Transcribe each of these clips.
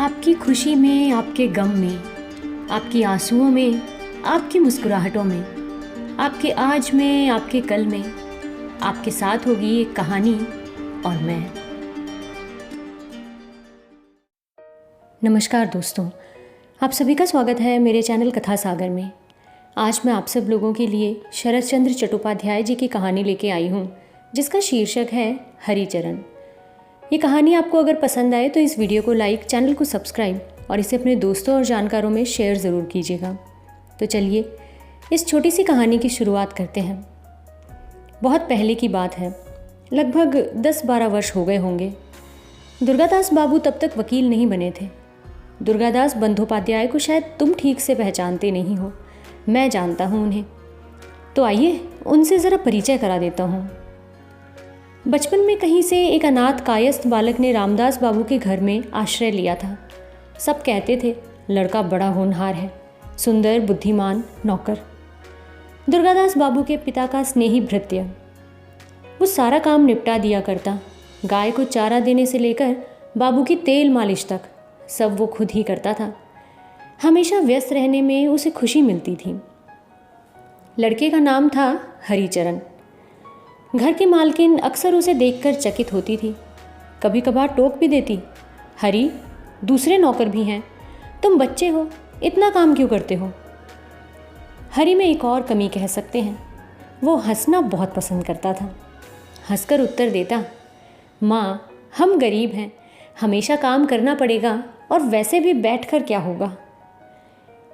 आपकी खुशी में, आपके गम में, आपकी आंसुओं में, आपकी मुस्कुराहटों में, आपके आज में, आपके कल में, आपके साथ होगी एक कहानी और मैं। नमस्कार दोस्तों, आप सभी का स्वागत है मेरे चैनल कथा सागर में। आज मैं आप सब लोगों के लिए शरद चंद्र चट्टोपाध्याय जी की कहानी लेके आई हूँ, जिसका शीर्षक है हरिचरण। ये कहानी आपको अगर पसंद आए तो इस वीडियो को लाइक, चैनल को सब्सक्राइब और इसे अपने दोस्तों और जानकारों में शेयर ज़रूर कीजिएगा। तो चलिए इस छोटी सी कहानी की शुरुआत करते हैं। बहुत पहले की बात है, लगभग 10-12 वर्ष हो गए होंगे। दुर्गादास बाबू तब तक वकील नहीं बने थे। दुर्गादास बंदोपाध्याय को शायद तुम ठीक से पहचानते नहीं हो, मैं जानता हूँ उन्हें। तो आइए उनसे ज़रा परिचय करा देता हूँ। बचपन में कहीं से एक अनाथ कायस्थ बालक ने रामदास बाबू के घर में आश्रय लिया था। सब कहते थे लड़का बड़ा होनहार है, सुंदर, बुद्धिमान, नौकर। दुर्गादास बाबू के पिता का स्नेही भृत्य, वो सारा काम निपटा दिया करता। गाय को चारा देने से लेकर बाबू की तेल मालिश तक सब वो खुद ही करता था। हमेशा व्यस्त रहने में उसे खुशी मिलती थी। लड़के का नाम था हरिचरण। घर की मालकिन अक्सर उसे देखकर चकित होती थी। कभी कभार टोक भी देती, हरी, दूसरे नौकर भी हैं, तुम बच्चे हो, इतना काम क्यों करते हो। हरी में एक और कमी कह सकते हैं, वो हंसना बहुत पसंद करता था। हंसकर उत्तर देता, माँ हम गरीब हैं, हमेशा काम करना पड़ेगा और वैसे भी बैठकर क्या होगा।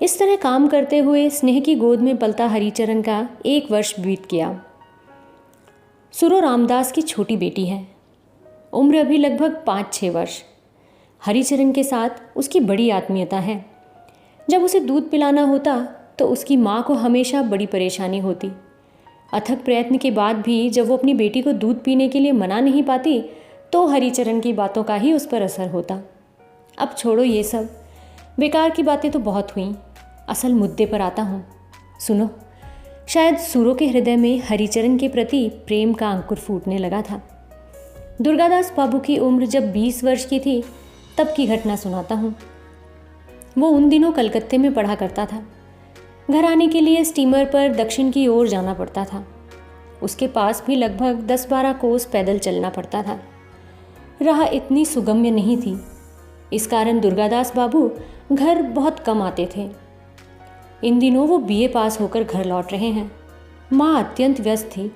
इस तरह काम करते हुए स्नेह की गोद में पलता हरिचरण का 1 वर्ष बीत गया। सुरो रामदास की छोटी बेटी है, उम्र अभी लगभग 5-6 वर्ष। हरिचरण के साथ उसकी बड़ी आत्मीयता है। जब उसे दूध पिलाना होता तो उसकी माँ को हमेशा बड़ी परेशानी होती। अथक प्रयत्न के बाद भी जब वो अपनी बेटी को दूध पीने के लिए मना नहीं पाती तो हरिचरण की बातों का ही उस पर असर होता। अब छोड़ो ये सब, बेकार की बातें तो बहुत हुई, असल मुद्दे पर आता हूँ। सुनो, शायद सूरों के हृदय में हरिचरण के प्रति प्रेम का अंकुर फूटने लगा था। दुर्गादास बाबू की उम्र जब 20 वर्ष की थी तब की घटना सुनाता हूँ। वो उन दिनों कलकत्ते में पढ़ा करता था। घर आने के लिए स्टीमर पर दक्षिण की ओर जाना पड़ता था। उसके पास भी लगभग 10-12 कोस पैदल चलना पड़ता था। राह इतनी सुगम्य नहीं थी, इस कारण दुर्गादास बाबू घर बहुत कम आते थे। इन दिनों वो बीए पास होकर घर लौट रहे हैं। माँ अत्यंत व्यस्त थी।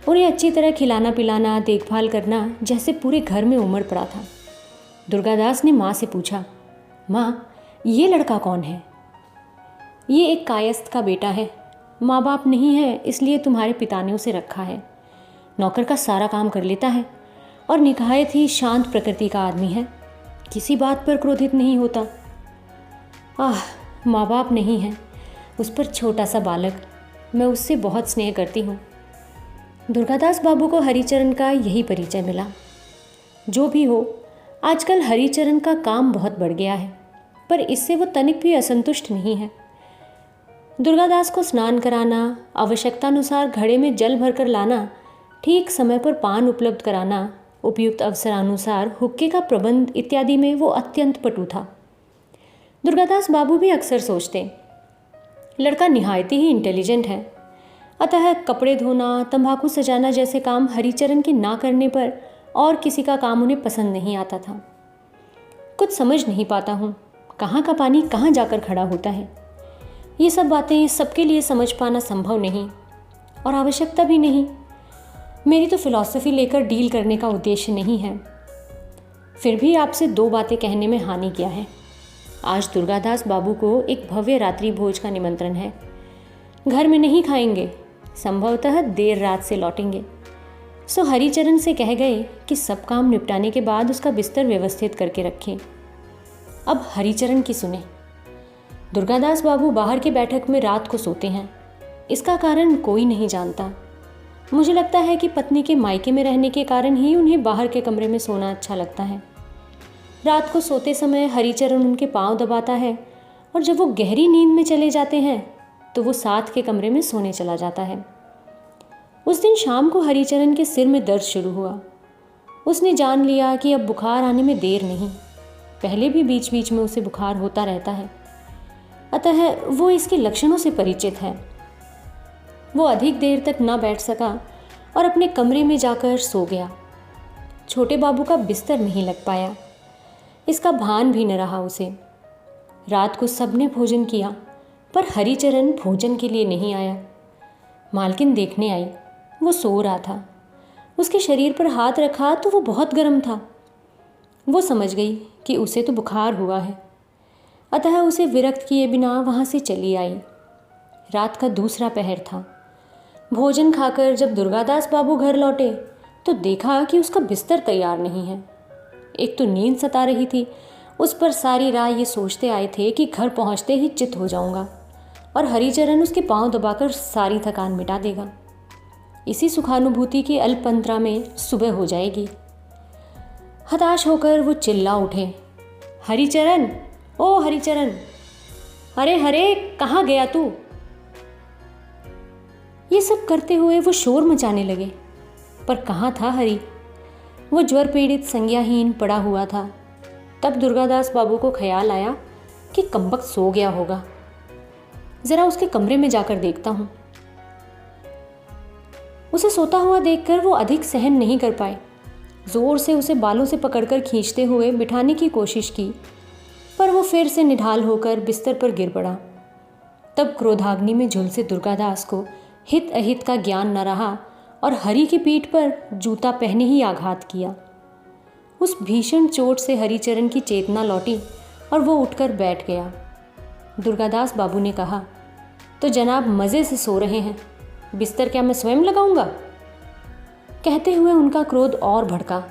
उन्हें अच्छी तरह खिलाना पिलाना, देखभाल करना जैसे पूरे घर में उमड़ पड़ा था। दुर्गादास ने माँ से पूछा, माँ ये लड़का कौन है। ये एक कायस्थ का बेटा है, माँ बाप नहीं है इसलिए तुम्हारे पिता ने उसे रखा है। नौकर का सारा काम कर लेता है और निकायत ही शांत प्रकृति का आदमी है, किसी बात पर क्रोधित नहीं होता। माँ बाप नहीं है, उस पर छोटा सा बालक, मैं उससे बहुत स्नेह करती हूँ। दुर्गादास बाबू को हरिचरण का यही परिचय मिला। जो भी हो, आजकल हरिचरण का काम बहुत बढ़ गया है, पर इससे वो तनिक भी असंतुष्ट नहीं है। दुर्गादास को स्नान कराना, आवश्यकतानुसार घड़े में जल भरकर लाना, ठीक समय पर पान उपलब्ध कराना, उपयुक्त अवसरानुसार हुक्के का प्रबंध इत्यादि में वो अत्यंत पटु था। दुर्गादास बाबू भी अक्सर सोचते, लड़का निहायती ही इंटेलिजेंट है, अतः कपड़े धोना, तंबाकू सजाना जैसे काम हरिचरण के ना करने पर और किसी का काम उन्हें पसंद नहीं आता था। कुछ समझ नहीं पाता हूँ, कहाँ का पानी कहाँ जाकर खड़ा होता है। ये सब बातें सबके लिए समझ पाना संभव नहीं और आवश्यकता भी नहीं। मेरी तो फिलॉसफी लेकर डील करने का उद्देश्य नहीं है। फिर भी आपसे 2 बातें कहने में हानि क्या है। आज दुर्गादास बाबू को एक भव्य रात्रि भोज का निमंत्रण है। घर में नहीं खाएंगे, संभवतः देर रात से लौटेंगे। सो हरिचरण से कह गए कि सब काम निपटाने के बाद उसका बिस्तर व्यवस्थित करके रखें। अब हरिचरण की सुने। दुर्गादास बाबू बाहर की बैठक में रात को सोते हैं। इसका कारण कोई नहीं जानता। मुझे लगता है कि पत्नी के मायके में रहने के कारण ही उन्हें बाहर के कमरे में सोना अच्छा लगता है। रात को सोते समय हरिचरण उनके पांव दबाता है और जब वो गहरी नींद में चले जाते हैं तो वो साथ के कमरे में सोने चला जाता है। उस दिन शाम को हरिचरण के सिर में दर्द शुरू हुआ। उसने जान लिया कि अब बुखार आने में देर नहीं। पहले भी बीच बीच में उसे बुखार होता रहता है, अतः वो इसके लक्षणों से परिचित है। वो अधिक देर तक न बैठ सका और अपने कमरे में जाकर सो गया। छोटे बाबू का बिस्तर नहीं लग पाया, इसका भान भी न रहा उसे। रात को सबने भोजन किया, पर हरिचरण भोजन के लिए नहीं आया। मालकिन देखने आई, वो सो रहा था। उसके शरीर पर हाथ रखा तो वो बहुत गर्म था। वो समझ गई कि उसे तो बुखार हुआ है, अतः उसे विरक्त किए बिना वहाँ से चली आई। रात का दूसरा पहर था। भोजन खाकर जब दुर्गादास बाबू घर लौटे तो देखा कि उसका बिस्तर तैयार नहीं है। एक तो नींद सता रही थी, उस पर सारी रात ये सोचते आए थे कि घर पहुँचते ही चित हो जाऊँगा और हरिचरण उसके पांव दबाकर सारी थकान मिटा देगा। इसी सुखानुभूति की अल्पंतरा में सुबह हो जाएगी। हताश होकर वो चिल्ला उठे, हरिचरण, ओ हरिचरण, अरे हरे, कहाँ गया तू? ये सब करते हुए वो शोर मचाने लगे, पर कहाँ था हरि? वो ज्वर पीड़ित संज्ञाहीन पड़ा हुआ था। तब दुर्गादास बाबू को ख्याल आया कि कमबख्त सो गया होगा, जरा उसके कमरे में जाकर देखता हूँ। उसे सोता हुआ देखकर वो अधिक सहन नहीं कर पाए। जोर से उसे बालों से पकड़कर खींचते हुए बिठाने की कोशिश की, पर वो फिर से निढाल होकर बिस्तर पर गिर पड़ा। तब क्रोधाग्नि में झुलसे दुर्गादास को हित अहित का ज्ञान न रहा और हरि की पीठ पर जूता पहने ही आघात किया। उस भीषण चोट से हरिचरण की चेतना लौटी और वो उठकर बैठ गया। दुर्गादास बाबू ने कहा, तो जनाब मज़े से सो रहे हैं, बिस्तर क्या मैं स्वयं लगाऊंगा? कहते हुए उनका क्रोध और भड़का।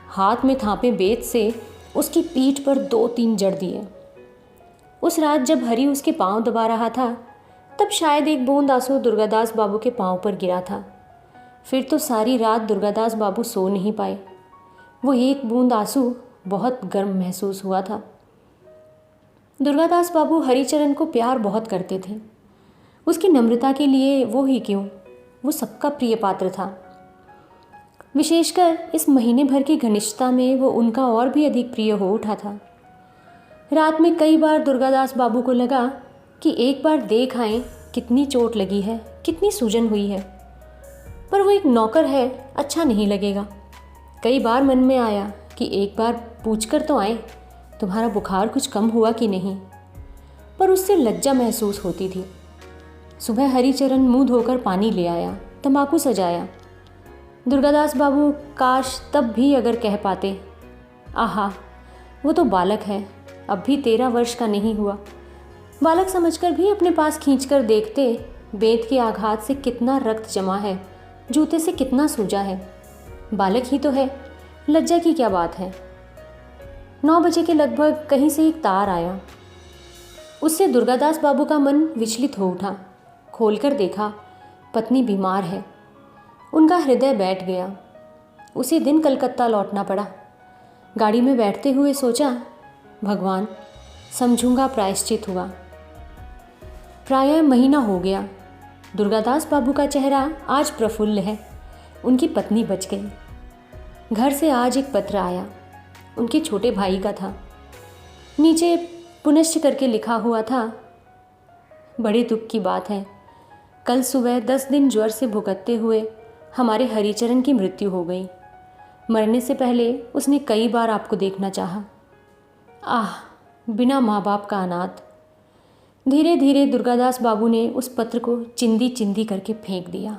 हाथ में थापे बेत से उसकी पीठ पर 2-3 जड़ दिए। उस रात जब हरि उसके पांव दबा रहा था, तब शायद एक बूंद आंसू दुर्गादास बाबू के पांव पर गिरा था। फिर तो सारी रात दुर्गादास बाबू सो नहीं पाए। वो एक बूंद आंसू बहुत गर्म महसूस हुआ था। दुर्गादास बाबू हरिचरण को प्यार बहुत करते थे। उसकी नम्रता के लिए वो ही क्यों, वो सबका प्रिय पात्र था। विशेषकर इस महीने भर की घनिष्ठता में वो उनका और भी अधिक प्रिय हो उठा था। रात में कई बार दुर्गादास बाबू को लगा कि एक बार देख आएं कितनी चोट लगी है, कितनी सूजन हुई है, पर वो एक नौकर है, अच्छा नहीं लगेगा। कई बार मन में आया कि एक बार पूछकर तो आए, तुम्हारा बुखार कुछ कम हुआ कि नहीं, पर उससे लज्जा महसूस होती थी। सुबह हरिचरण मुंह धोकर पानी ले आया, तंबाकू सजाया। दुर्गादास बाबू काश तब भी अगर कह पाते, आहा वो तो बालक है, अब भी 13 वर्ष का नहीं हुआ। बालक समझकर भी अपने पास खींचकर देखते, बेत के आघात से कितना रक्त जमा है, जूते से कितना सूजा है। बालक ही तो है, लज्जा की क्या बात है। 9 बजे के लगभग कहीं से एक तार आया। उससे दुर्गादास बाबू का मन विचलित हो उठा। खोलकर देखा, पत्नी बीमार है। उनका हृदय बैठ गया। उसी दिन कलकत्ता लौटना पड़ा। गाड़ी में बैठते हुए सोचा, भगवान, समझूंगा प्रायश्चित हुआ। प्रायः महीना हो गया। दुर्गादास बाबू का चेहरा आज प्रफुल्ल है। उनकी पत्नी बच गई। घर से आज एक पत्र आया, उनके छोटे भाई का था। नीचे पुनश्च करके लिखा हुआ था, बड़े दुख की बात है, कल सुबह 10 दिन ज्वर से भुगतते हुए हमारे हरिचरण की मृत्यु हो गई। मरने से पहले उसने कई बार आपको देखना चाहा। आह, बिना माँ बाप का अनाथ। धीरे धीरे दुर्गादास बाबू ने उस पत्र को चिंदी चिंदी करके फेंक दिया।